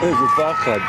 איזה פחד.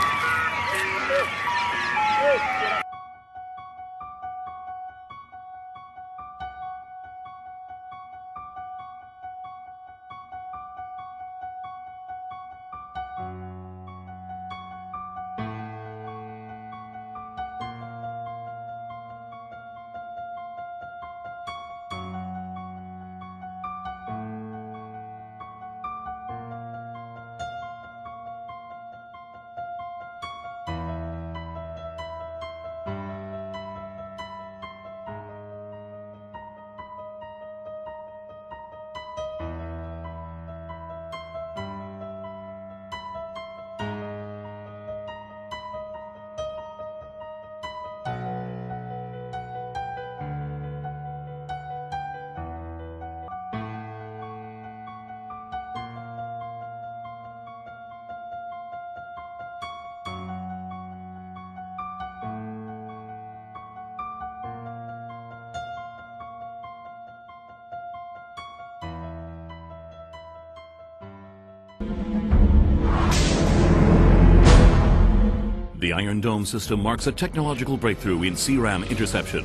The Iron Dome system marks a technological breakthrough in CRAM interception.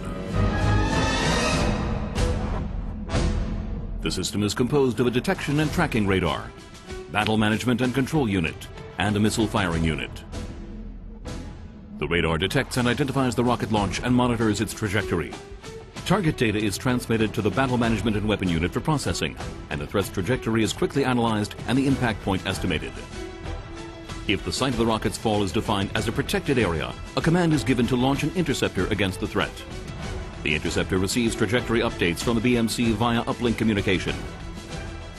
The system is composed of a detection and tracking radar, battle management and control unit, and a missile firing unit. The radar detects and identifies the rocket launch and monitors its trajectory. Target data is transmitted to the battle management and weapon unit for processing, and the threat's trajectory is quickly analyzed and the impact point estimated. If the site of the rocket's fall is defined as a protected area, a command is given to launch an interceptor against the threat. The interceptor receives trajectory updates from the BMC via uplink communication.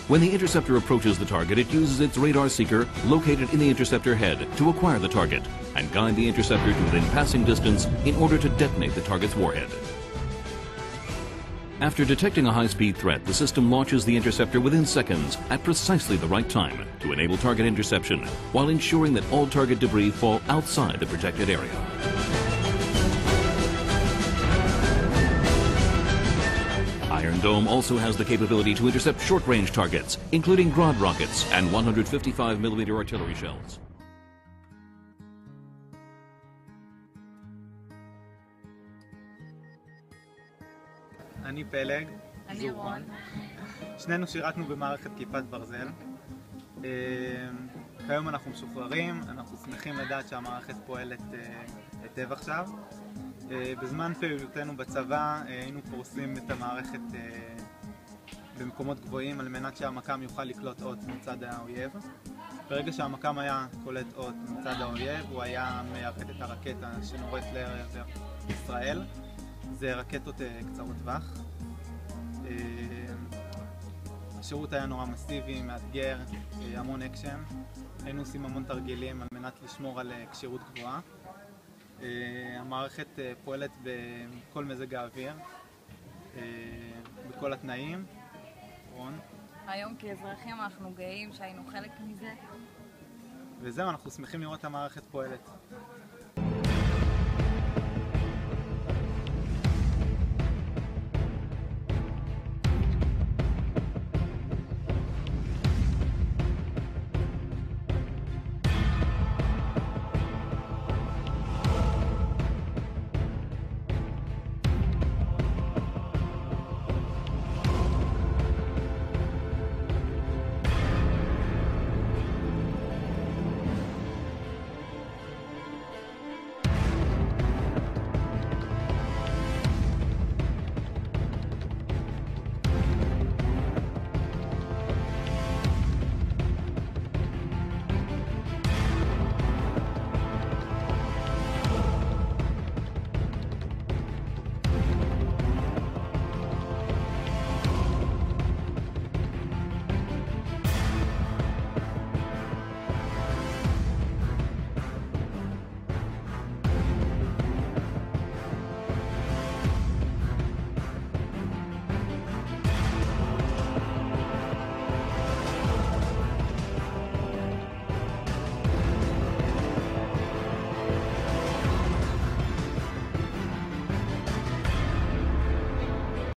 When the interceptor approaches the target, it uses its radar seeker located in the interceptor head to acquire the target and guide the interceptor to within passing distance in order to detonate the target's warhead. After detecting a high-speed threat, the system launches the interceptor within seconds at precisely the right time to enable target interception while ensuring that all target debris fall outside the protected area. Iron Dome also has the capability to intercept short-range targets, including Grad rockets and 155mm artillery shells. אני פלג, אני רון. שנינו שירתנו במערכת כיפת ברזל. כיום אנחנו משוחררים, אנחנו שמחים לדעת שהמערכת פועלת היטב עכשיו. בזמן פעילותנו בצבא היינו פורסים את המערכת במקומות גבוהים על מנת שהמקם יוכל לקלוט אות מצד האויב. ברגע שהמקם היה קולט אות מצד האויב, הוא היה מייחד את הרקטה שנורית לעבר ישראל. זה רקטות קצרות טווח. השירות היה נורא מסיבי, מאתגר, המון אקשן. היינו עושים המון תרגילים על מנת לשמור על כשירות גבוהה. המערכת פועלת בכל מזג האוויר, בכל התנאים. רון? היום כאזרחים אנחנו גאים שהיינו חלק מזה. וזהו, אנחנו שמחים לראות את המערכת פועלת.